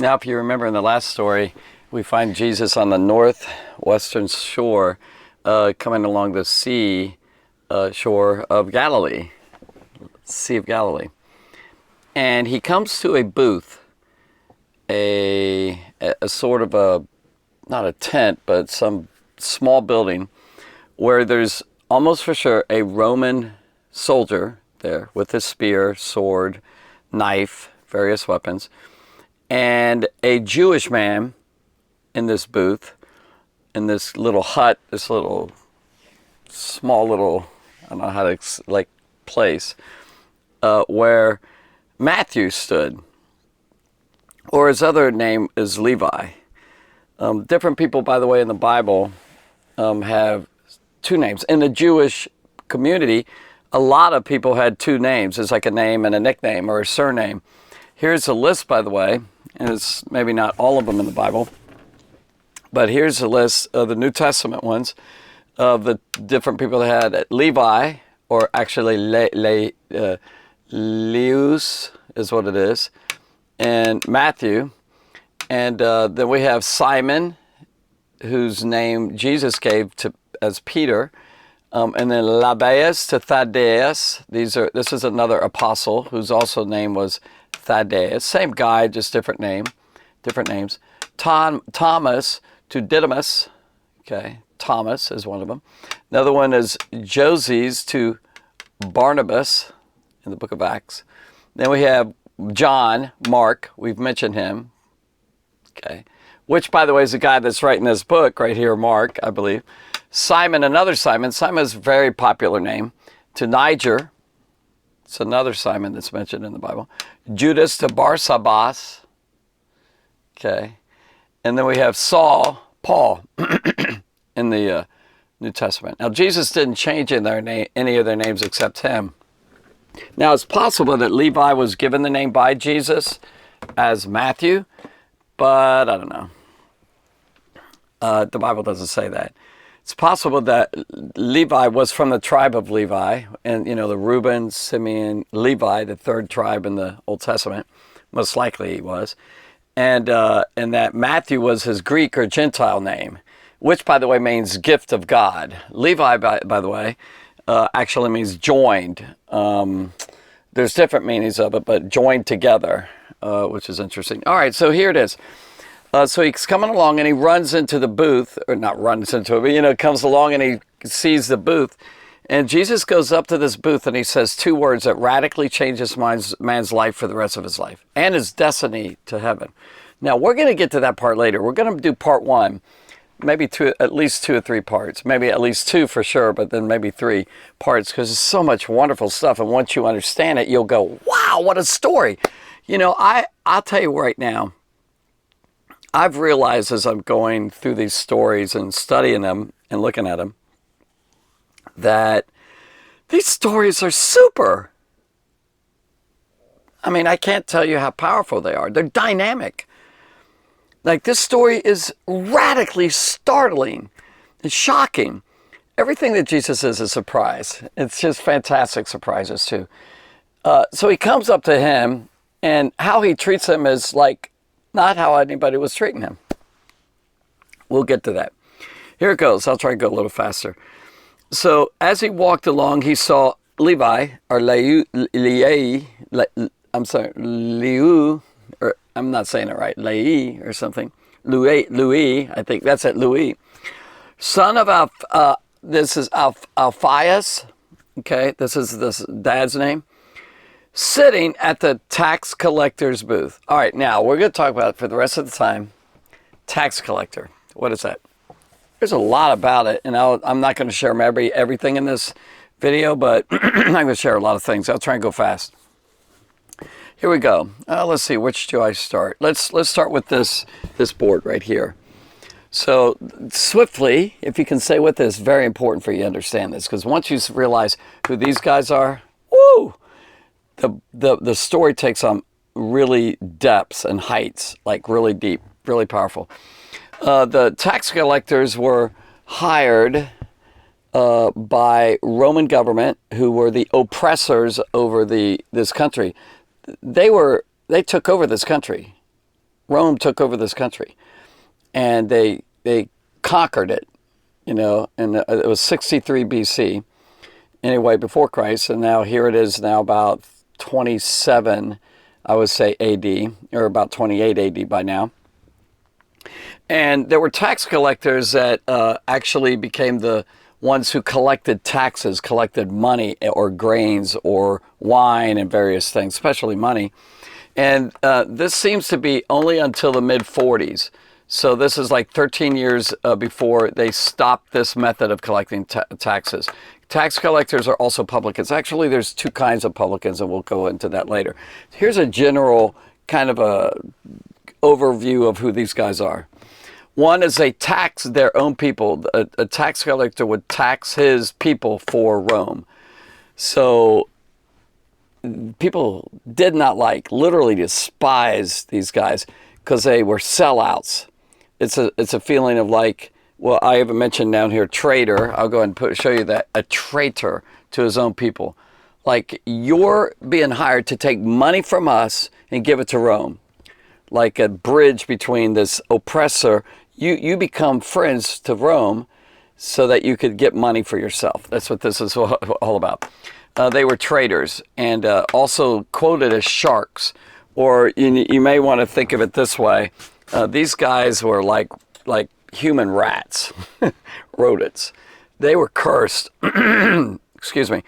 Now, if you remember in the last story, we find Jesus on the northwestern shore, coming along the shore of Galilee, Sea of Galilee. And he comes to a booth, a sort of not a tent, but some small building where there's almost for sure a Roman soldier there with his spear, sword, knife, various weapons, and a Jewish man in this booth, in this little hut, this little, small little, I don't know how to, place, where Matthew stood, or his other name is Levi. Different people, by the way, in the Bible have two names. In the Jewish community, a lot of people had two names. It's like a name and a nickname or a surname. Here's a list, by the way, and it's maybe not all of them in the Bible, but here's a list of the New Testament ones of the different people that had Levi, or actually Leus is what it is, and Matthew. And then we have Simon, whose name Jesus gave as Peter, and then Labaeus to Thaddeus. This is another apostle whose also name was Thaddeus. Same guy, just different names. Thomas to Didymus. Okay, Thomas is one of them. Another one is Joses to Barnabas in the book of Acts. Then we have John, Mark. We've mentioned him. Okay, which, by the way, is the guy that's writing this book right here, Mark, I believe. Simon, another Simon. Simon is a very popular name. To Niger. It's another Simon that's mentioned in the Bible. Judas to Barsabbas. Okay. And then we have Paul, in the New Testament. Now, Jesus didn't change any of their names except him. Now, it's possible that Levi was given the name by Jesus as Matthew, but I don't know. The Bible doesn't say that. It's possible that Levi was from the tribe of Levi, and the Reuben, Simeon, Levi, the third tribe in the Old Testament. Most likely he was, and that Matthew was his Greek or Gentile name, which, by the way, means gift of God. Levi, by the way, actually means joined. There's different meanings of it, but joined together, which is interesting. All right, so here it is. So he's coming along and he runs into the booth, or not runs into it, but comes along and he sees the booth. And Jesus goes up to this booth and he says two words that radically change this man's life for the rest of his life and his destiny to heaven. Now, we're going to get to that part later. We're going to do part one, maybe at least 2 or 3 parts, maybe at least 2 for sure, but then maybe 3 parts, because there's so much wonderful stuff. And once you understand it, you'll go, wow, what a story. I'll tell you right now, I've realized as I'm going through these stories and studying them and looking at them, that these stories are super. I mean, I can't tell you how powerful they are. They're dynamic. Like, this story is radically startling and shocking. Everything that Jesus is a surprise. It's just fantastic surprises, too. So he comes up to him, and how he treats him is like not how anybody was treating him. We'll get to that. Here it goes. I'll try to go a little faster. So as he walked along, he saw Levi, or Leu, or I'm not saying it right, Lei or something. Louis, I think that's it, Louis. Son of this is Alphaeus. Okay, this is this dad's name. Sitting at the tax collector's booth. All right, now we're going to talk about, for the rest of the time, tax collector. What is that? There's a lot about it, and I'm not going to share everything in this video, but I'm going to share a lot of things. I'll try and go fast. Here we go. Let's see, which do I start? Let's start with this board right here. So swiftly, if you can stay with this, very important for you to understand this, because once you realize who these guys are, woo! The story takes on really depths and heights, like really deep, really powerful. The tax collectors were hired by Roman government, who were the oppressors over this country. They took over this country Rome took over this country, and they conquered it, and it was 63 BC, anyway, before Christ, and now here it is now about 27, I would say, AD, or about 28 AD by now. And there were tax collectors that actually became the ones who collected taxes, collected money or grains or wine and various things, especially money. And this seems to be only until the mid-40s. So this is like 13 years before they stopped this method of collecting taxes. Tax collectors are also publicans. Actually, there's two kinds of publicans, and we'll go into that later. Here's a general kind of a overview of who these guys are. One is they tax their own people. A tax collector would tax his people for Rome. So people did not literally despise these guys because they were sellouts. It's a feeling of well, I have mentioned down here, traitor. I'll go ahead and show you that. A traitor to his own people. Like, you're being hired to take money from us and give it to Rome. Like a bridge between this oppressor. You become friends to Rome so that you could get money for yourself. That's what this is all about. They were traitors and also quoted as sharks. Or you may want to think of it this way. These guys were like human rats, rodents. They were cursed. Excuse me.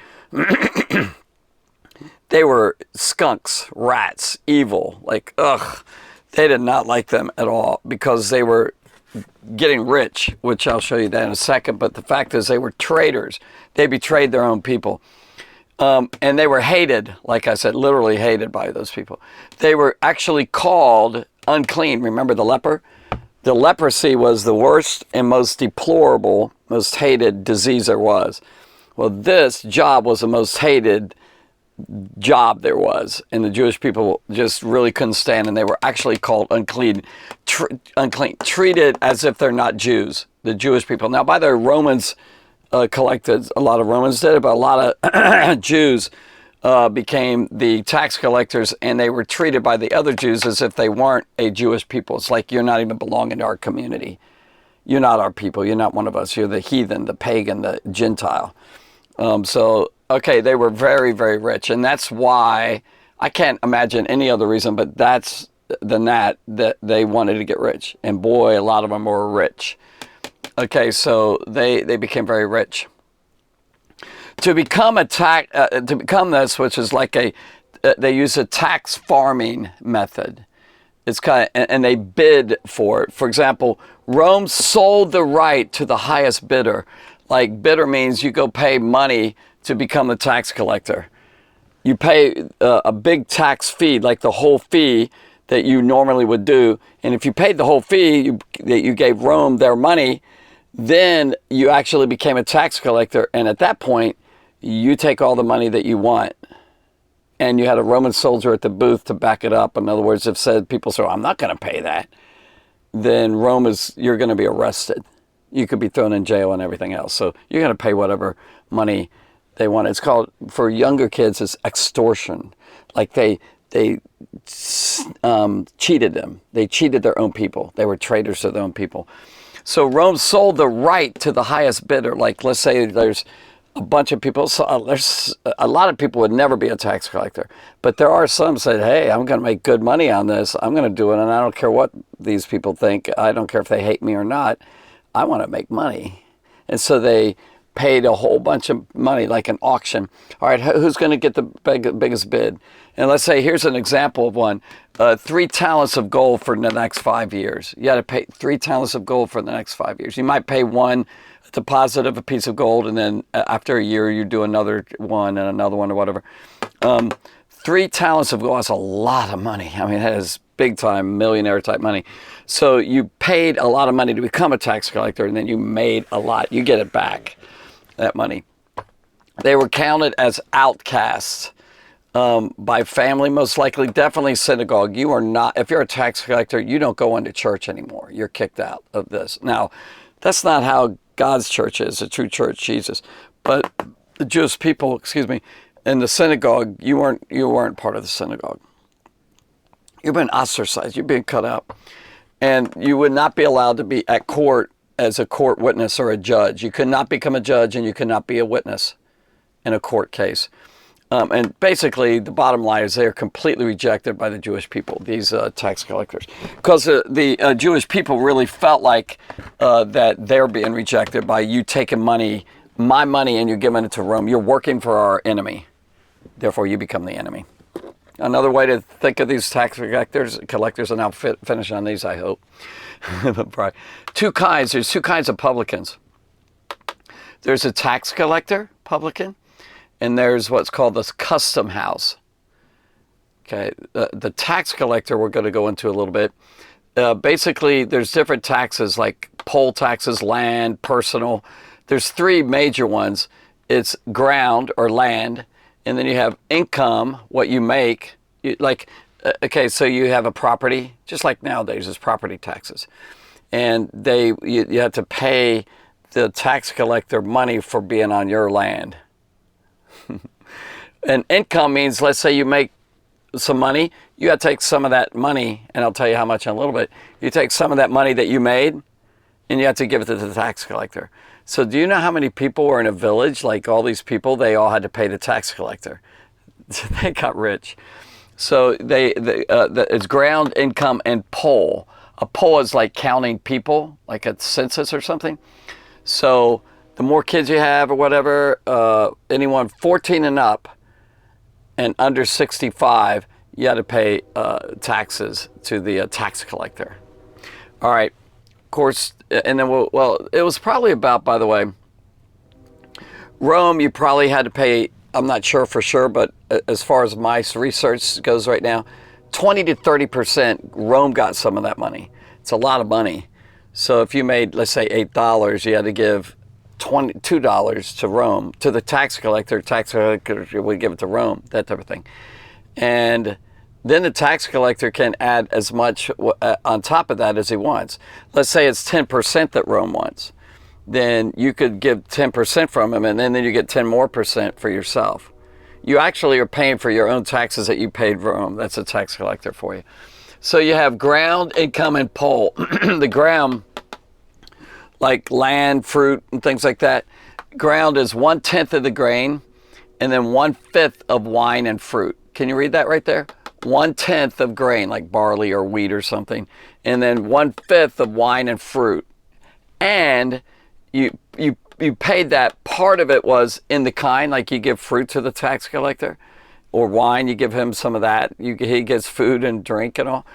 They were skunks, rats, evil. Ugh. They did not like them at all because they were getting rich, which I'll show you that in a second. But the fact is they were traitors. They betrayed their own people. And they were hated, like I said, literally hated by those people. They were actually called unclean. Remember the leper? The leprosy was the worst and most deplorable, most hated disease there was. Well, this job was the most hated job there was, and the Jewish people just really couldn't stand, and they were actually called unclean, treated as if they're not Jews, the Jewish people. Now, by the way, Romans collected, a lot of Romans did it, but a lot of Jews became the tax collectors, and they were treated by the other Jews as if they weren't a Jewish people. It's like, you're not even belonging to our community. You're not our people. You're not one of us. You're the heathen, the pagan, the Gentile. Okay, they were very, very rich. And that's why, I can't imagine any other reason, but that they wanted to get rich. And boy, a lot of them were rich. Okay, so they became very rich. To become this, which is like they use a tax farming method. It's and they bid for it. For example, Rome sold the right to the highest bidder. Like, bidder means you go pay money to become the tax collector. You pay a big tax fee, like the whole fee that you normally would do. And if you paid the whole fee, that you gave Rome their money, then you actually became a tax collector. And at that point, you take all the money that you want. And you had a Roman soldier at the booth to back it up. In other words, if people say, I'm not going to pay that, then you're going to be arrested. You could be thrown in jail and everything else. So you're going to pay whatever money they want. It's called, for younger kids, it's extortion. Like they cheated them. They cheated their own people. They were traitors to their own people. So Rome sold the right to the highest bidder. Like, let's say there's a bunch of people. So there's a lot of people would never be a tax collector, but there are some said, hey, I'm going to make good money on this. I'm going to do it, and I don't care what these people think. I don't care if they hate me or not. I want to make money. And so they paid a whole bunch of money, like an auction. All right, who's going to get the biggest bid? And let's say, here's an example of one. 3 talents of gold for the next 5 years. You got to pay 3 talents of gold for the next 5 years. You might pay one deposit of a piece of gold, and then after a year, you do another one and another one or whatever. 3 talents of gold, that's a lot of money. I mean, that is big time millionaire type money. So you paid a lot of money to become a tax collector, and then you made a lot. You get it back, that money. They were counted as outcasts by family, most likely, definitely synagogue. You are not, if you're a tax collector, you don't go into church anymore. You're kicked out of this. Now, that's not how God's church is, the true church, Jesus. But the Jewish people, in the synagogue, you weren't part of the synagogue. You've been ostracized. You've been cut out. And you would not be allowed to be at court as a court witness or a judge. You could not become a judge, and you could not be a witness in a court case. And basically, the bottom line is they're completely rejected by the Jewish people, these tax collectors. Because the Jewish people really felt like that they're being rejected by you taking money, my money, and you're giving it to Rome. You're working for our enemy. Therefore, you become the enemy. Another way to think of these tax collectors, and I'll finish on these, I hope. There's two kinds of publicans. There's a tax collector publican, and there's what's called this custom house. Okay, the tax collector we're going to go into a little bit. Basically, there's different taxes like poll taxes, land, personal. There's three major ones. It's ground or land. And then you have income, what you make. Okay, so you have a property, just like nowadays, there's property taxes. And you have to pay the tax collector money for being on your land. And income means, let's say you make some money, you got to take some of that money, and I'll tell you how much in a little bit. You take some of that money that you made, and you have to give it to the tax collector. So do you know how many people were in a village? Like all these people, they all had to pay the tax collector. They got rich. So it's ground, income, and poll. A poll is like counting people, like a census or something. So the more kids you have or whatever, anyone 14 and up and under 65, you had to pay taxes to the tax collector. All right. Course, and then it was probably about, by the way, Rome, you probably had to pay, I'm not sure for sure, but as far as my research goes right now, 20 to 30%, Rome got some of that money. It's a lot of money. So if you made, let's say, $8, you had to give $22 to Rome, to the tax collector would give it to Rome, that type of thing. And then the tax collector can add as much on top of that as he wants. Let's say it's 10% that Rome wants. Then you could give 10% from him, and then you get 10% more for yourself. You actually are paying for your own taxes that you paid Rome. That's a tax collector for you. So you have ground, income, and poll. The ground, like land, fruit, and things like that. Ground is 1/10 of the grain, and then 1/5 of wine and fruit. Can you read that right there? 1/10 of grain, like barley or wheat or something, and then 1/5 of wine and fruit. And you paid that. Part of it was in the kind, like you give fruit to the tax collector, or wine, you give him some of that. He gets food and drink and all.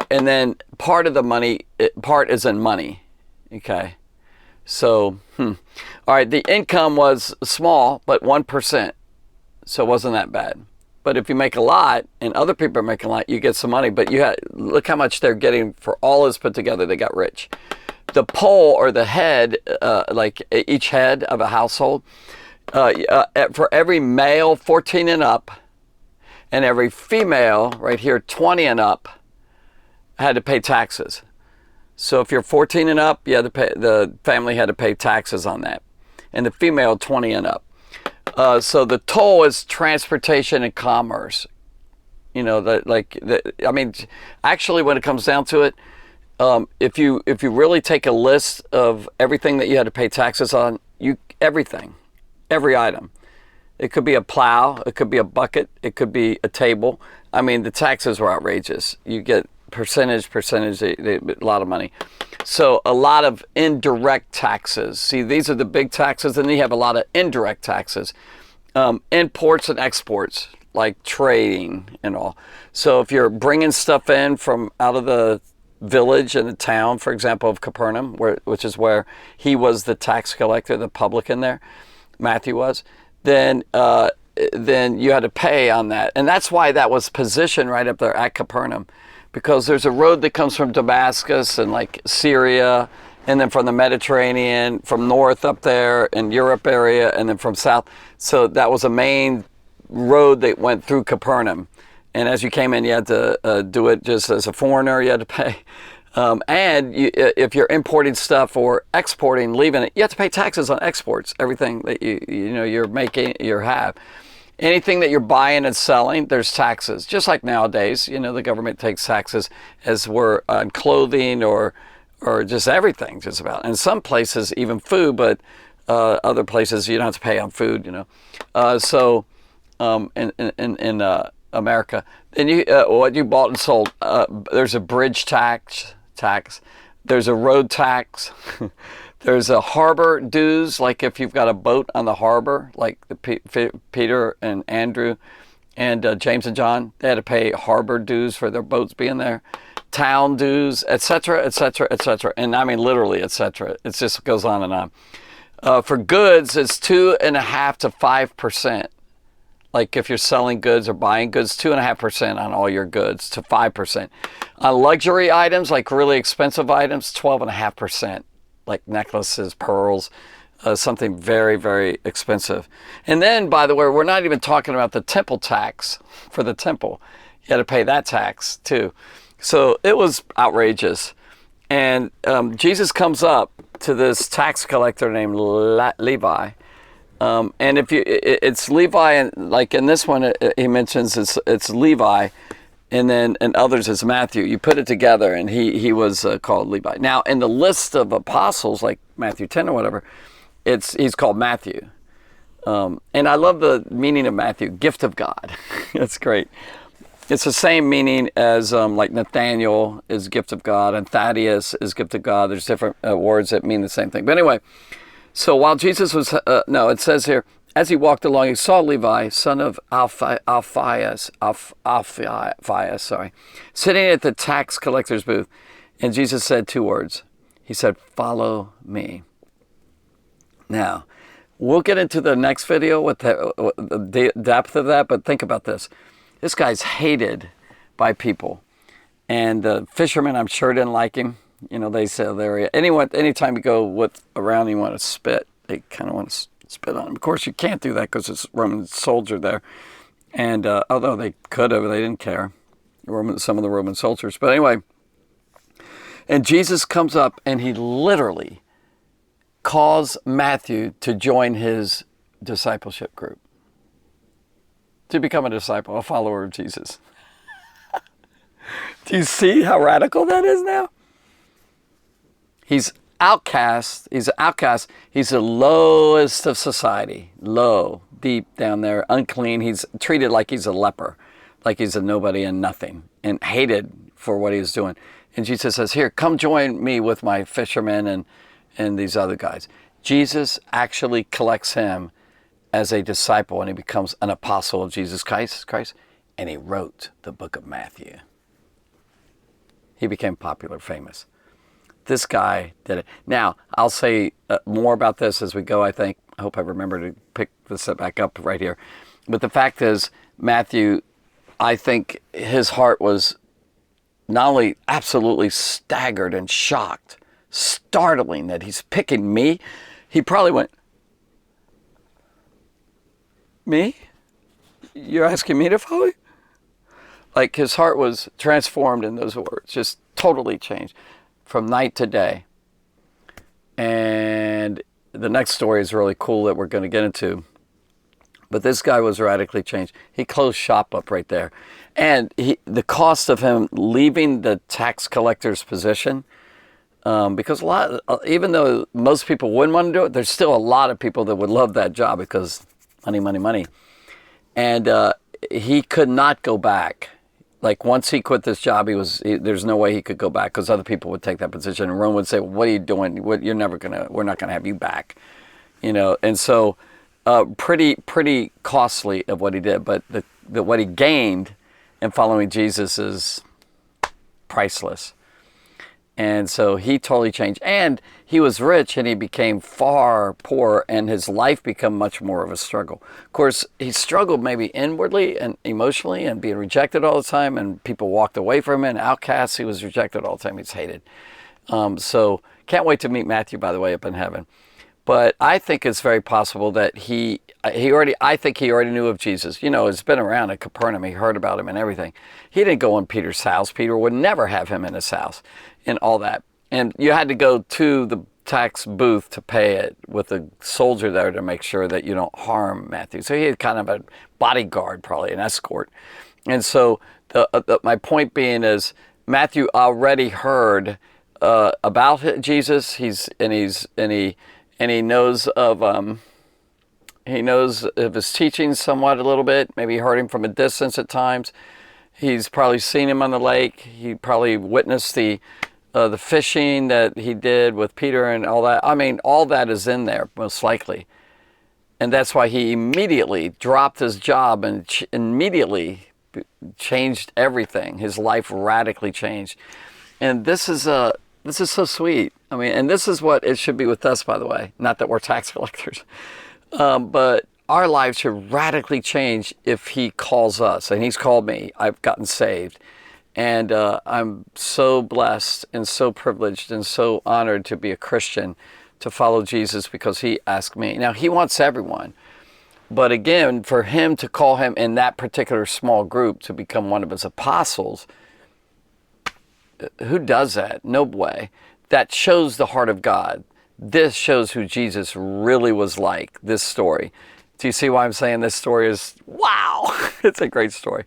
And then part of the money, part is in money. Okay. So, all right, the income was small, but 1%. So it wasn't that bad. But if you make a lot and other people are making a lot, you get some money. But look how much they're getting for all this put together. They got rich. The poll, or the head, like each head of a household, for every male 14 and up, and every female right here 20 and up, had to pay taxes. So if you're 14 and up, you had to pay, the family had to pay taxes on that, and the female 20 and up. So the toll is transportation and commerce. You know, I mean, actually, when it comes down to it, if you really take a list of everything that you had to pay taxes on, everything, every item. It could be a plow, it could be a bucket, it could be a table. I mean, the taxes were outrageous. You get percentage, a lot of money. So a lot of indirect taxes. See, these are the big taxes, and then you have a lot of indirect taxes. Imports and exports, like trading and all. So if you're bringing stuff in from out of the village and the town, for example, of Capernaum, which is where he was the tax collector, the publican there, Matthew was, then you had to pay on that. And that's why that was positioned right up there at Capernaum, because there's a road that comes from Damascus and like Syria, and then from the Mediterranean, from north up there in Europe area, and then from south. So that was a main road that went through Capernaum. And as you came in, you had to do it just as a foreigner, you had to pay. If you're importing stuff or exporting, leaving it, you have to pay taxes on exports, everything that you're making, you have. Anything that you're buying and selling, there's taxes. Just like nowadays, the government takes taxes as we're on clothing or just everything, just about. And some places, even food, but other places you don't have to pay on food, in America, and what you bought and sold, there's a bridge tax. There's a road tax. There's a harbor dues, like if you've got a boat on the harbor, like Peter and Andrew and James and John, they had to pay harbor dues for their boats being there. Town dues, etc., etc., etc. And I mean literally, etc. It just goes on and on. For goods, it's 2.5% to 5%. Like if you're selling goods or buying goods, 2.5% on all your goods to 5%. On luxury items, like really expensive items, 12.5%. Like necklaces, pearls, something very, very expensive. And then, by the way, we're not even talking about the temple tax for the temple. You had to pay that tax too. So it was outrageous. And Jesus comes up to this tax collector named Levi. And it's Levi, and like in this one, he mentions it's Levi. And then in others it's Matthew. You put it together, and he was called Levi. Now, in the list of apostles, like Matthew 10 or whatever, he's called Matthew. And I love the meaning of Matthew, gift of God. That's great. It's the same meaning as like Nathaniel is gift of God, and Thaddeus is gift of God. There's different words that mean the same thing. But anyway, so while Jesus was, it says here, as he walked along, he saw Levi, son of Alphaeus, sitting at the tax collector's booth. And Jesus said 2 words. He said, "Follow me." Now, we'll get into the next video with the depth of that, but think about this. This guy's hated by people. And the fishermen, I'm sure, didn't like him. They said anytime you go around, you want to spit. They kind of want to spit on him. Of course, you can't do that because it's a Roman soldier there. And although they could have, they didn't care. Some of the Roman soldiers. But anyway, and Jesus comes up and he literally calls Matthew to join his discipleship group. To become a disciple, a follower of Jesus. Do you see how radical that is now? He's outcast. He's an outcast. He's the lowest of society. Low, deep down there, unclean. He's treated like he's a leper, like he's a nobody and nothing, and hated for what he was doing. And Jesus says, "Here, come join me with my fishermen and these other guys." Jesus actually collects him as a disciple, and he becomes an apostle of Jesus Christ, and he wrote the book of Matthew. He became popular, famous. This guy did it. Now, I'll say more about this as we go, I think. I hope I remember to pick this back up right here. But the fact is, Matthew, I think his heart was not only absolutely staggered and shocked, startling that he's picking me. He probably went, "Me? You're asking me to follow you?" Like his heart was transformed in those words, just totally changed from night to day. And the next story is really cool that we're going to get into. But this guy was radically changed. He closed shop up right there. And the cost of him leaving the tax collector's position, because even though most people wouldn't want to do it, there's still a lot of people that would love that job because money, money, money. And he could not go back. Like once he quit this job, there's no way he could go back because other people would take that position. And Rome would say, "Well, what are you doing? We're not going to have you back." And so pretty costly of what he did. But what he gained in following Jesus is priceless. And so he totally changed. And he was rich and he became far poorer, and his life became much more of a struggle. Of course, he struggled maybe inwardly and emotionally and being rejected all the time, and people walked away from him, and outcasts. He was rejected all the time. He's hated. So can't wait to meet Matthew, by the way, up in heaven. But I think it's very possible that he already knew of Jesus. He's been around at Capernaum. He heard about him and everything. He didn't go in Peter's house. Peter would never have him in his house and all that. And you had to go to tax booth to pay it with a soldier there to make sure that you don't harm Matthew. So he had kind of a bodyguard, probably an escort. And so my point being is Matthew already heard about Jesus. He knows of his teaching somewhat a little bit. Maybe heard him from a distance at times. He's probably seen him on the lake. He probably witnessed the fishing that he did with Peter and all that. I mean, all that is in there, most likely. And that's why he immediately dropped his job and immediately changed everything. His life radically changed. And this is so sweet. I mean, and this is what it should be with us, by the way. Not that we're tax collectors. But our lives should radically change if he calls us. And he's called me. I've gotten saved. And I'm so blessed and so privileged and so honored to be a Christian, to follow Jesus because he asked me. Now, he wants everyone. But again, for him to call him in that particular small group to become one of his apostles, who does that? No way. That shows the heart of God. This shows who Jesus really was like, this story. Do you see why I'm saying this story is, wow, it's a great story.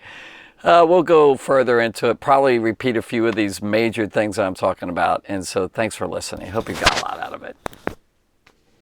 We'll go further into it, probably repeat a few of these major things that I'm talking about. And so thanks for listening. Hope you got a lot out of it.